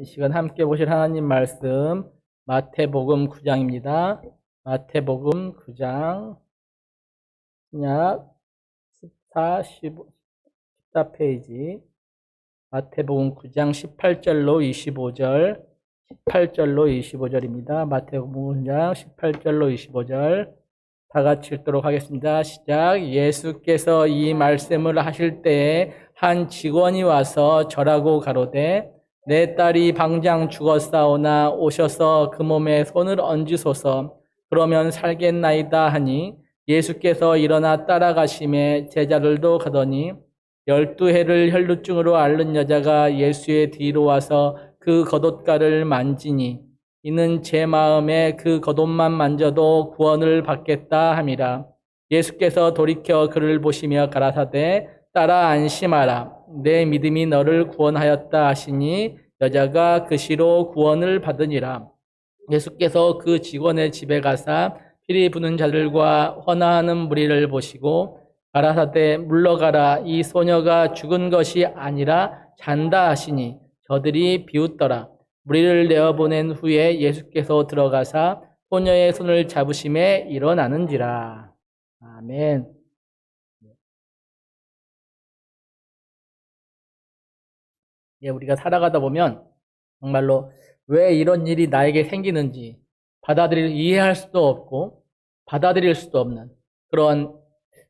이 시간 함께 보실 하나님 말씀 마태복음 9장입니다. 마태복음 9장 신약 14, 15, 14페이지 마태복음 9장 18절로 25절 18절로 25절입니다. 마태복음 9장 18절로 25절 다 같이 읽도록 하겠습니다. 시작. 예수께서 이 말씀을 하실 때에 한 직원이 와서 절하고 가로되 내 딸이 방장 죽었사오나 오셔서 그 몸에 손을 얹으소서 그러면 살겠나이다 하니 예수께서 일어나 따라가심에 제자들도 가더니 12해를 혈루증으로 앓는 여자가 예수의 뒤로 와서 그 겉옷가를 만지니 이는 제 마음에 그 겉옷만 만져도 구원을 받겠다 함이라. 예수께서 돌이켜 그를 보시며 가라사대 딸아 안심하라. 내 믿음이 너를 구원하였다 하시니 여자가 그 시로 구원을 받으니라. 예수께서 그 직원의 집에 가사 피리 부는 자들과 헌화하는 무리를 보시고 가라사대 물러가라. 이 소녀가 죽은 것이 아니라 잔다 하시니 저들이 비웃더라. 무리를 내어보낸 후에 예수께서 들어가사 소녀의 손을 잡으심에 일어나는지라. 아멘. 예, 우리가 살아가다 보면 정말로 왜 이런 일이 나에게 생기는지 이해할 수도 없고 받아들일 수도 없는 그런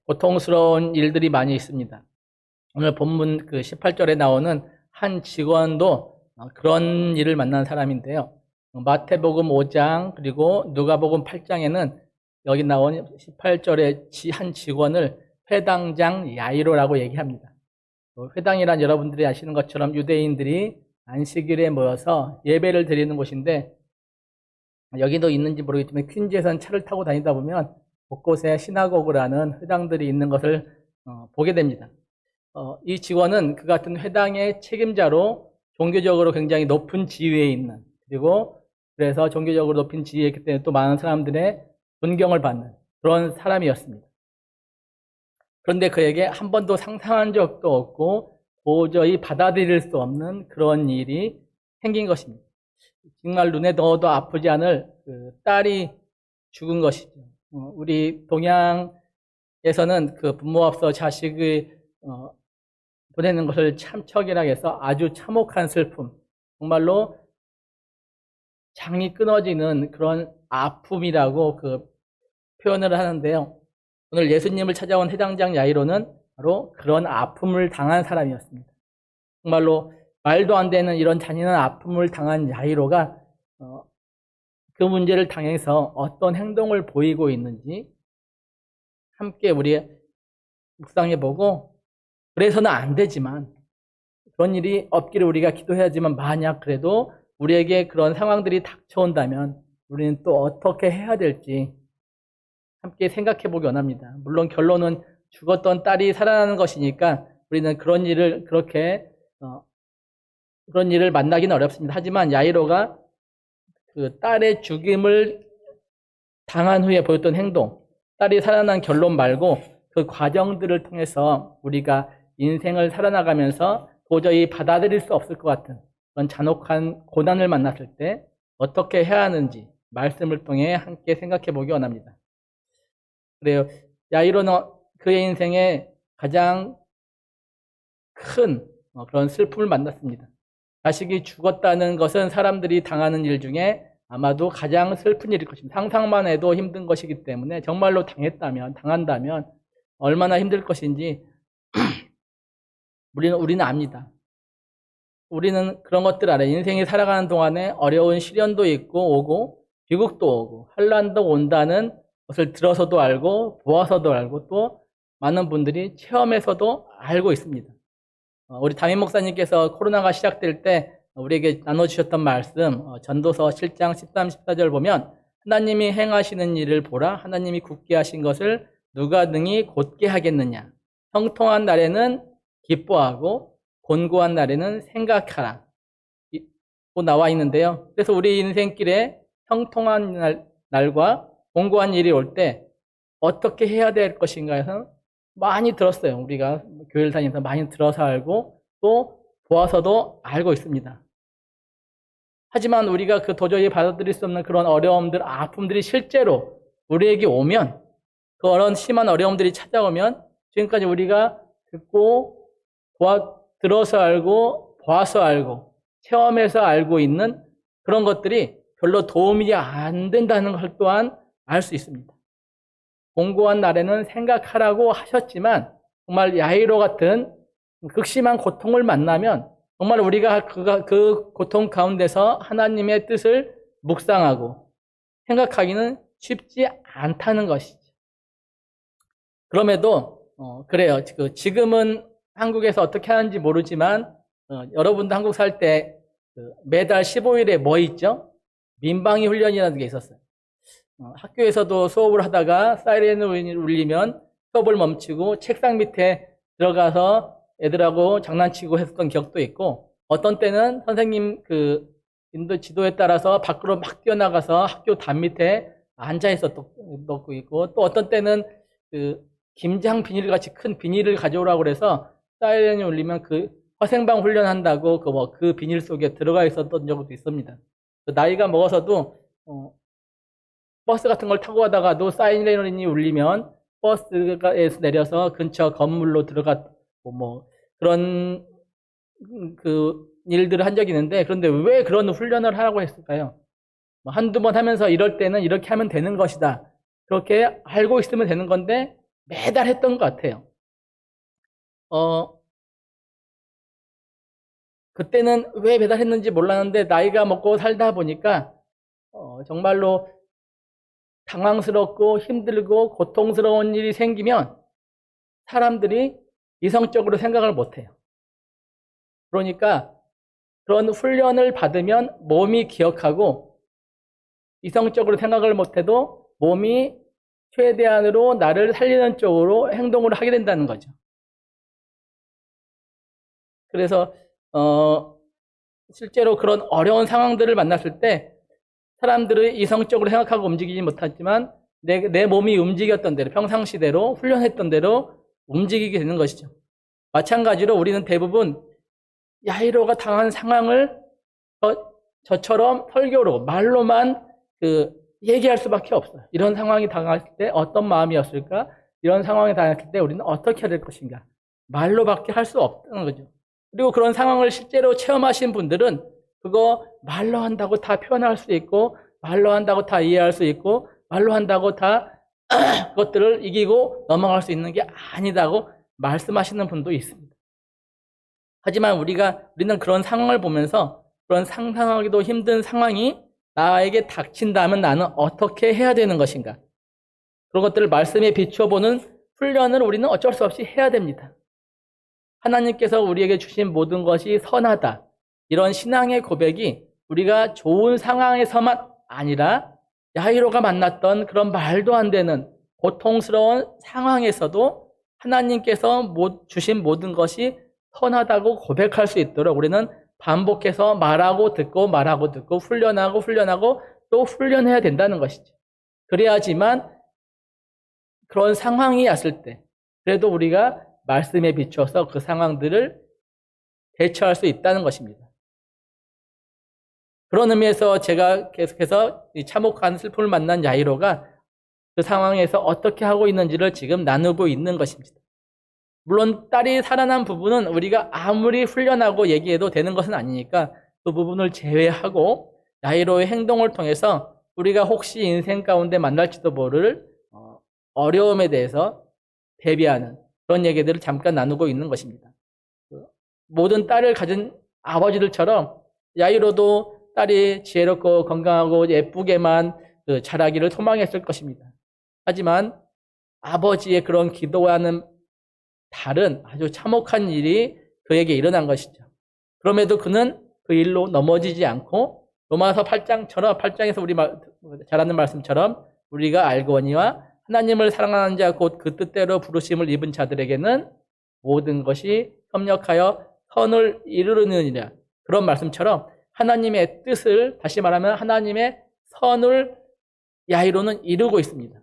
고통스러운 일들이 많이 있습니다. 오늘 본문 그 18절에 나오는 한 직원도 그런 일을 만난 사람인데요. 마태복음 5장 그리고 누가복음 8장에는 여기 나온 18절에 한 직원을 회당장 야이로라고 얘기합니다. 회당이란 여러분들이 아시는 것처럼 유대인들이 안식일에 모여서 예배를 드리는 곳인데 여기도 있는지 모르겠지만 퀸즈에서는 차를 타고 다니다 보면 곳곳에 시나고그라는 회당들이 있는 것을 보게 됩니다. 이 직원은 그 같은 회당의 책임자로 종교적으로 굉장히 높은 지위에 있는 그리고 그래서 종교적으로 높은 지위에 있기 때문에 또 많은 사람들의 존경을 받는 그런 사람이었습니다. 그런데 그에게 한 번도 상상한 적도 없고 도저히 받아들일 수 없는 그런 일이 생긴 것입니다. 정말 눈에 넣어도 아프지 않을 그 딸이 죽은 것이죠. 우리 동양에서는 그 부모 앞서 자식을 보내는 것을 참척이라 해서 아주 참혹한 슬픔, 정말로 장이 끊어지는 그런 아픔이라고 그 표현을 하는데요. 오늘 예수님을 찾아온 회당장 야이로는 바로 그런 아픔을 당한 사람이었습니다. 정말로 말도 안 되는 이런 잔인한 아픔을 당한 야이로가 그 문제를 당해서 어떤 행동을 보이고 있는지 함께 우리 묵상해보고 그래서는 안 되지만 그런 일이 없기를 우리가 기도해야지만 만약 그래도 우리에게 그런 상황들이 닥쳐온다면 우리는 또 어떻게 해야 될지 함께 생각해보기 원합니다. 물론 결론은 죽었던 딸이 살아나는 것이니까 우리는 그런 일을 그런 일을 만나기는 어렵습니다. 하지만 야이로가 그 딸의 죽임을 당한 후에 보였던 행동, 딸이 살아난 결론 말고 그 과정들을 통해서 우리가 인생을 살아나가면서 도저히 받아들일 수 없을 것 같은 그런 잔혹한 고난을 만났을 때 어떻게 해야 하는지 말씀을 통해 함께 생각해 보기 원합니다. 그래요. 야이로는 그의 인생에 가장 큰 그런 슬픔을 만났습니다. 자식이 죽었다는 것은 사람들이 당하는 일 중에 아마도 가장 슬픈 일일 것입니다. 상상만 해도 힘든 것이기 때문에 정말로 당한다면 얼마나 힘들 것인지 우리는 압니다. 우리는 그런 것들 알아요. 인생이 살아가는 동안에 어려운 시련도 있고 오고 비극도 오고 환난도 온다는 것을 들어서도 알고 보아서도 알고 또 많은 분들이 체험해서도 알고 있습니다. 우리 담임 목사님께서 코로나가 시작될 때 우리에게 나눠주셨던 말씀 전도서 7장 13, 14절 보면 하나님이 행하시는 일을 보라. 하나님이 굳게 하신 것을 누가 능히 곧게 하겠느냐. 형통한 날에는 기뻐하고 곤고한 날에는 생각하라. 고 나와 있는데요. 그래서 우리 인생길에 형통한 날과 곤고한 일이 올 때 어떻게 해야 될 것인가 해서 많이 들었어요. 우리가 교회를 다니면서 많이 들어서 알고 또 보아서도 알고 있습니다. 하지만 우리가 그 도저히 받아들일 수 없는 그런 어려움들, 아픔들이 실제로 우리에게 오면, 그런 심한 어려움들이 찾아오면 지금까지 우리가 듣고 들어서 알고 봐서 알고 체험해서 알고 있는 그런 것들이 별로 도움이 안 된다는 걸 또한 알 수 있습니다. 공고한 날에는 생각하라고 하셨지만 정말 야이로 같은 극심한 고통을 만나면 정말 우리가 그 고통 가운데서 하나님의 뜻을 묵상하고 생각하기는 쉽지 않다는 것이죠. 그럼에도 그래요. 지금은 한국에서 어떻게 하는지 모르지만 여러분도 한국 살 때 매달 15일에 뭐 있죠? 민방위 훈련이라는 게 있었어요. 학교에서도 수업을 하다가 사이렌을 울리면 수업을 멈추고 책상 밑에 들어가서 애들하고 장난치고 했었던 기억도 있고, 어떤 때는 선생님 인도 지도에 따라서 밖으로 막 뛰어나가서 학교 담 밑에 앉아 있었던 것도 있고, 또 어떤 때는 김장 비닐 같이 큰 비닐을 가져오라고 그래서 사이렌이 울리면 화생방 훈련한다고 그 비닐 속에 들어가 있었던 적도 있습니다. 나이가 먹어서도 버스 같은 걸 타고 가다가도 사이렌이 울리면 버스에서 내려서 근처 건물로 들어갔고 그런 일들을 한 적이 있는데, 그런데 왜 그런 훈련을 하라고 했을까요? 한두 번 하면서 이럴 때는 이렇게 하면 되는 것이다, 그렇게 알고 있으면 되는 건데 매달 했던 것 같아요. 그때는 왜 매달 했는지 몰랐는데 나이가 먹고 살다 보니까 정말로 당황스럽고 힘들고 고통스러운 일이 생기면 사람들이 이성적으로 생각을 못해요. 그러니까 그런 훈련을 받으면 몸이 기억하고, 이성적으로 생각을 못해도 몸이 최대한으로 나를 살리는 쪽으로 행동을 하게 된다는 거죠. 그래서 실제로 그런 어려운 상황들을 만났을 때 사람들이 이성적으로 생각하고 움직이지 못하지만 내 몸이 움직였던 대로, 평상시대로 훈련했던 대로 움직이게 되는 것이죠. 마찬가지로 우리는 대부분 야이로가 당한 상황을 저처럼 설교로 말로만 얘기할 수밖에 없어요. 이런 상황이 당했을 때 어떤 마음이었을까? 이런 상황에 당했을 때 우리는 어떻게 해야 될 것인가? 말로밖에 할 수 없다는 거죠. 그리고 그런 상황을 실제로 체험하신 분들은 그거 말로 한다고 다 표현할 수 있고, 말로 한다고 다 이해할 수 있고, 말로 한다고 다 그것들을 이기고 넘어갈 수 있는 게 아니다고 말씀하시는 분도 있습니다. 하지만 우리는 그런 상황을 보면서 그런 상상하기도 힘든 상황이 나에게 닥친다면 나는 어떻게 해야 되는 것인가? 그런 것들을 말씀에 비춰보는 훈련을 우리는 어쩔 수 없이 해야 됩니다. 하나님께서 우리에게 주신 모든 것이 선하다, 이런 신앙의 고백이 우리가 좋은 상황에서만 아니라 야이로가 만났던 그런 말도 안 되는 고통스러운 상황에서도 하나님께서 주신 모든 것이 선하다고 고백할 수 있도록 우리는 반복해서 말하고 듣고 말하고 듣고 훈련하고 또 훈련해야 된다는 것이죠. 그래야지만 그런 상황이 왔을 때 그래도 우리가 말씀에 비춰서 그 상황들을 대처할 수 있다는 것입니다. 그런 의미에서 제가 계속해서 이 참혹한 슬픔을 만난 야이로가 그 상황에서 어떻게 하고 있는지를 지금 나누고 있는 것입니다. 물론 딸이 살아난 부분은 우리가 아무리 훈련하고 얘기해도 되는 것은 아니니까 그 부분을 제외하고 야이로의 행동을 통해서 우리가 혹시 인생 가운데 만날지도 모를 어려움에 대해서 대비하는 그런 얘기들을 잠깐 나누고 있는 것입니다. 모든 딸을 가진 아버지들처럼 야이로도 딸이 지혜롭고 건강하고 예쁘게만 자라기를 소망했을 것입니다. 하지만 아버지의 그런 기도하는 다른 아주 참혹한 일이 그에게 일어난 것이죠. 그럼에도 그는 그 일로 넘어지지 않고 로마서 8장에서 우리 잘 아는 말씀처럼 우리가 알거니와 하나님을 사랑하는 자 곧 그 뜻대로 부르심을 입은 자들에게는 모든 것이 협력하여 선을 이루느니라. 그런 말씀처럼 하나님의 뜻을, 다시 말하면 하나님의 선을 야이로는 이루고 있습니다.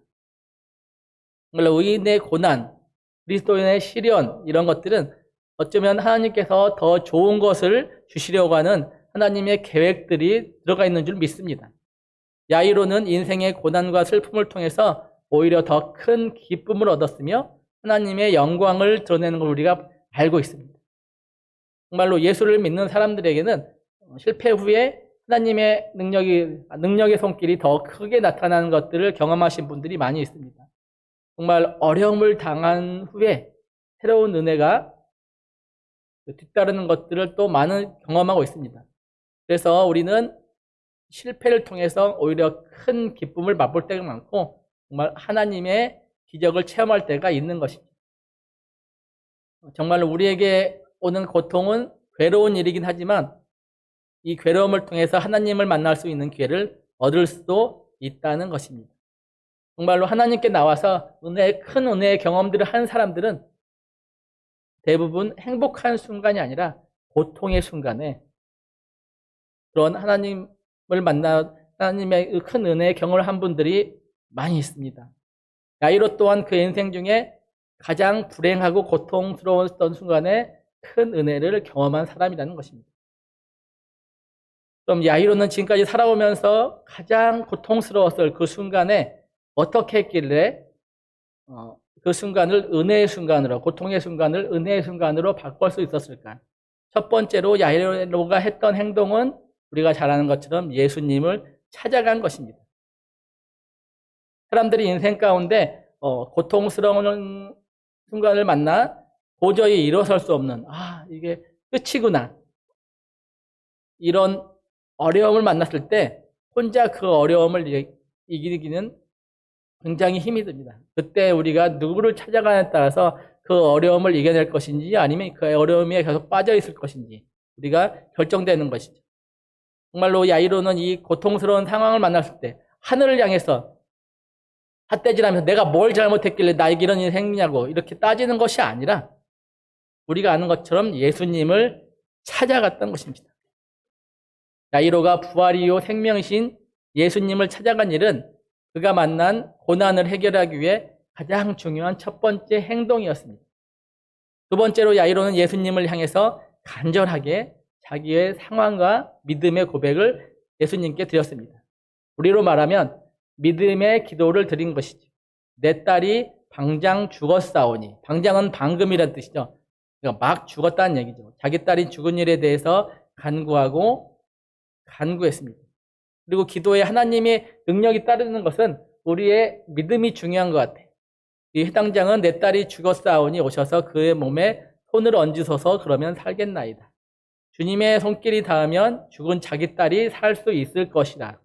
의인의 고난, 그리스도인의 시련, 이런 것들은 어쩌면 하나님께서 더 좋은 것을 주시려고 하는 하나님의 계획들이 들어가 있는 줄 믿습니다. 야이로는 인생의 고난과 슬픔을 통해서 오히려 더 큰 기쁨을 얻었으며 하나님의 영광을 드러내는 걸 우리가 알고 있습니다. 정말로 예수를 믿는 사람들에게는 실패 후에 하나님의 능력의 손길이 더 크게 나타나는 것들을 경험하신 분들이 많이 있습니다. 정말 어려움을 당한 후에 새로운 은혜가 뒤따르는 것들을 또 많은 경험하고 있습니다. 그래서 우리는 실패를 통해서 오히려 큰 기쁨을 맛볼 때가 많고 정말 하나님의 기적을 체험할 때가 있는 것입니다. 정말 우리에게 오는 고통은 괴로운 일이긴 하지만 이 괴로움을 통해서 하나님을 만날 수 있는 기회를 얻을 수도 있다는 것입니다. 정말로 하나님께 나와서 큰 은혜의 경험들을 하는 사람들은 대부분 행복한 순간이 아니라 고통의 순간에 그런 하나님을 만나 하나님의 큰 은혜의 경험을 한 분들이 많이 있습니다. 야이로 또한 그 인생 중에 가장 불행하고 고통스러웠던 순간에 큰 은혜를 경험한 사람이라는 것입니다. 그럼 야이로는 지금까지 살아오면서 가장 고통스러웠을 그 순간에 어떻게 했길래 그 순간을 은혜의 순간으로, 고통의 순간을 은혜의 순간으로 바꿀 수 있었을까? 첫 번째로 야이로가 했던 행동은 우리가 잘 아는 것처럼 예수님을 찾아간 것입니다. 사람들이 인생 가운데 고통스러운 순간을 만나 도저히 일어설 수 없는 이게 끝이구나 이런 어려움을 만났을 때 혼자 그 어려움을 이기기는 굉장히 힘이 듭니다. 그때 우리가 누구를 찾아가냐에 따라서 그 어려움을 이겨낼 것인지 아니면 그 어려움에 계속 빠져 있을 것인지 우리가 결정되는 것이죠. 정말로 야이로는 이 고통스러운 상황을 만났을 때 하늘을 향해서 삿대질하면서 내가 뭘 잘못했길래 나에게 이런 일이 생기냐고 이렇게 따지는 것이 아니라 우리가 아는 것처럼 예수님을 찾아갔던 것입니다. 야이로가 부활이요 생명이신 예수님을 찾아간 일은 그가 만난 고난을 해결하기 위해 가장 중요한 첫 번째 행동이었습니다. 두 번째로 야이로는 예수님을 향해서 간절하게 자기의 상황과 믿음의 고백을 예수님께 드렸습니다. 우리로 말하면 믿음의 기도를 드린 것이죠. 내 딸이 방장 죽었사오니, 방장은 방금이란 뜻이죠. 그러니까 막 죽었다는 얘기죠. 자기 딸이 죽은 일에 대해서 간구했습니다. 그리고 기도에 하나님의 능력이 따르는 것은 우리의 믿음이 중요한 것 같아요. 이 해당장은 내 딸이 죽었사오니 오셔서 그의 몸에 손을 얹으소서 그러면 살겠나이다. 주님의 손길이 닿으면 죽은 자기 딸이 살 수 있을 것이다.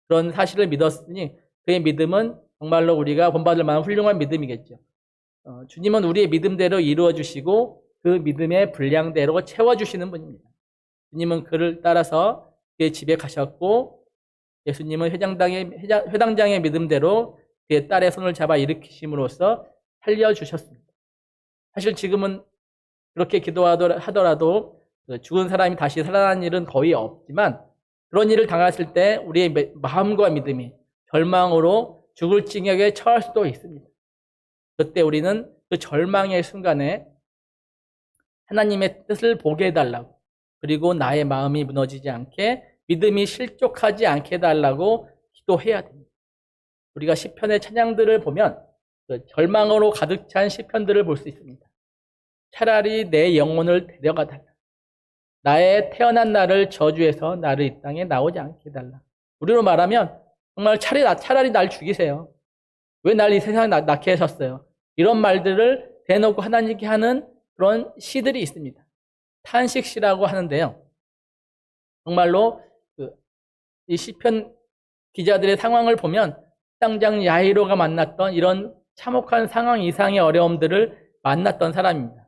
그런 사실을 믿었으니 그의 믿음은 정말로 우리가 본받을 만한 훌륭한 믿음이겠죠. 주님은 우리의 믿음대로 이루어 주시고 그 믿음의 분량대로 채워주시는 분입니다. 주님은 그를 따라서 그의 집에 가셨고 예수님은 회당장의 믿음대로 그의 딸의 손을 잡아 일으키심으로써 살려주셨습니다. 사실 지금은 그렇게 기도하더라도 죽은 사람이 다시 살아나는 일은 거의 없지만 그런 일을 당했을 때 우리의 마음과 믿음이 절망으로 죽을 징역에 처할 수도 있습니다. 그때 우리는 그 절망의 순간에 하나님의 뜻을 보게 해달라고 그리고 나의 마음이 무너지지 않게 믿음이 실족하지 않게 해달라고 기도해야 됩니다. 우리가 시편의 찬양들을 보면 그 절망으로 가득 찬 시편들을 볼 수 있습니다. 차라리 내 영혼을 데려가 달라. 나의 태어난 날을 저주해서 나를 이 땅에 나오지 않게 해달라. 우리로 말하면 정말 차라리 날 죽이세요. 왜 날 이 세상에 낳게 하셨어요? 이런 말들을 대놓고 하나님께 하는 그런 시들이 있습니다. 탄식시라고 하는데요. 정말로 이 시편 기자들의 상황을 보면 당장 야이로가 만났던 이런 참혹한 상황 이상의 어려움들을 만났던 사람입니다.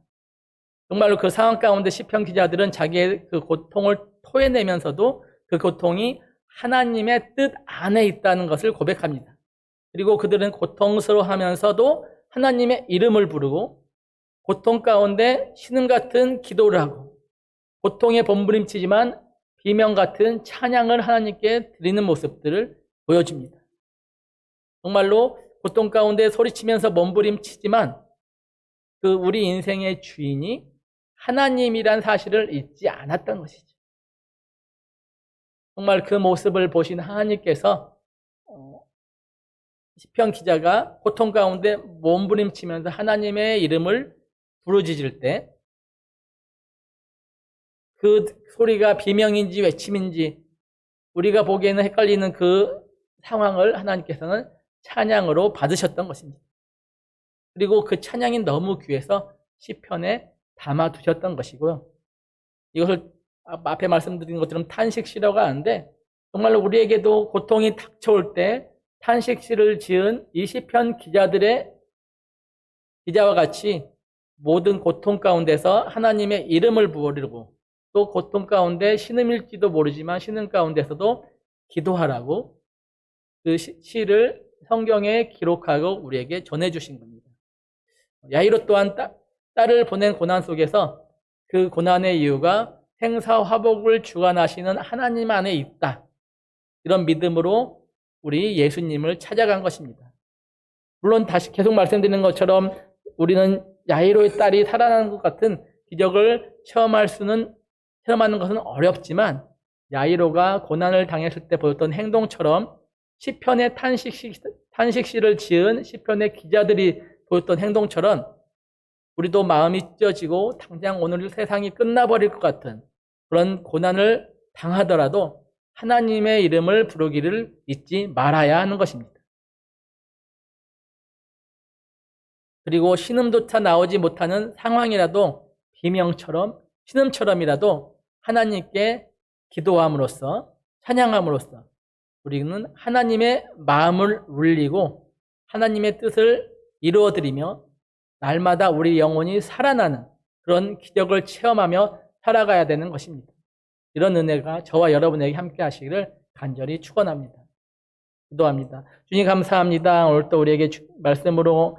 정말로 그 상황 가운데 시편 기자들은 자기의 그 고통을 토해내면서도 그 고통이 하나님의 뜻 안에 있다는 것을 고백합니다. 그리고 그들은 고통스러워하면서도 하나님의 이름을 부르고 고통 가운데 신음 같은 기도를 하고 고통에 몸부림치지만 비명 같은 찬양을 하나님께 드리는 모습들을 보여줍니다. 정말로 고통 가운데 소리치면서 몸부림치지만 그 우리 인생의 주인이 하나님이란 사실을 잊지 않았던 것이죠. 정말 그 모습을 보신 하나님께서 시편 기자가 고통 가운데 몸부림치면서 하나님의 이름을 부르짖을 때 그 소리가 비명인지 외침인지 우리가 보기에는 헷갈리는 그 상황을 하나님께서는 찬양으로 받으셨던 것입니다. 그리고 그 찬양이 너무 귀해서 시편에 담아두셨던 것이고요. 이것을 앞에 말씀드린 것처럼 탄식시라고 하는데 정말로 우리에게도 고통이 닥쳐올 때 탄식시를 지은 이 시편 기자와 같이 모든 고통 가운데서 하나님의 이름을 부르고 또 고통 가운데 신음일지도 모르지만 신음 가운데서도 기도하라고 그 시를 성경에 기록하고 우리에게 전해주신 겁니다. 야이로 또한 딸을 보낸 고난 속에서 그 고난의 이유가 생사화복을 주관하시는 하나님 안에 있다. 이런 믿음으로 우리 예수님을 찾아간 것입니다. 물론 다시 계속 말씀드리는 것처럼 우리는 야이로의 딸이 살아나는 것 같은 기적을 체험하는 것은 어렵지만 야이로가 고난을 당했을 때 보였던 행동처럼 시편의 탄식시를 지은 시편의 기자들이 보였던 행동처럼 우리도 마음이 찢어지고 당장 오늘 세상이 끝나버릴 것 같은 그런 고난을 당하더라도 하나님의 이름을 부르기를 잊지 말아야 하는 것입니다. 그리고 신음조차 나오지 못하는 상황이라도 비명처럼 신음처럼이라도 하나님께 기도함으로써 찬양함으로써 우리는 하나님의 마음을 울리고 하나님의 뜻을 이루어드리며 날마다 우리 영혼이 살아나는 그런 기적을 체험하며 살아가야 되는 것입니다. 이런 은혜가 저와 여러분에게 함께 하시기를 간절히 축원합니다. 기도합니다. 주님 감사합니다. 오늘 또 우리에게 말씀으로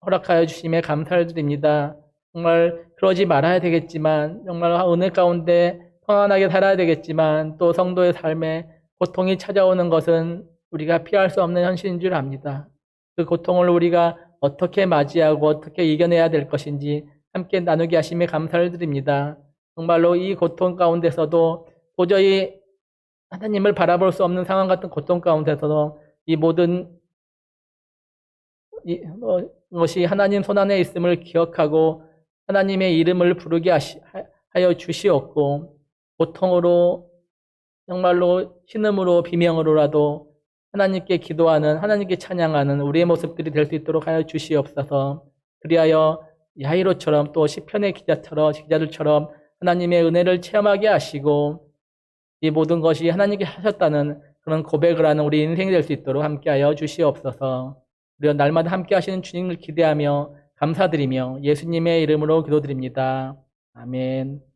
허락하여 주심에 감사를 드립니다. 정말 그러지 말아야 되겠지만 정말 은혜 가운데 평안하게 살아야 되겠지만 또 성도의 삶에 고통이 찾아오는 것은 우리가 피할 수 없는 현실인 줄 압니다. 그 고통을 우리가 어떻게 맞이하고 어떻게 이겨내야 될 것인지 함께 나누게 하심에 감사를 드립니다. 정말로 이 고통 가운데서도 도저히 하나님을 바라볼 수 없는 상황 같은 고통 가운데서도 이 모든 것이 하나님 손안에 있음을 기억하고 하나님의 이름을 부르게 하여 주시옵고 고통으로 정말로 신음으로 비명으로라도 하나님께 기도하는 하나님께 찬양하는 우리의 모습들이 될 수 있도록 하여 주시옵소서. 그리하여 야이로처럼 또 시편의 기자들처럼 하나님의 은혜를 체험하게 하시고 이 모든 것이 하나님께 하셨다는 그런 고백을 하는 우리 인생이 될 수 있도록 함께하여 주시옵소서. 우리가 날마다 함께 하시는 주님을 기대하며 감사드리며 예수님의 이름으로 기도드립니다. 아멘.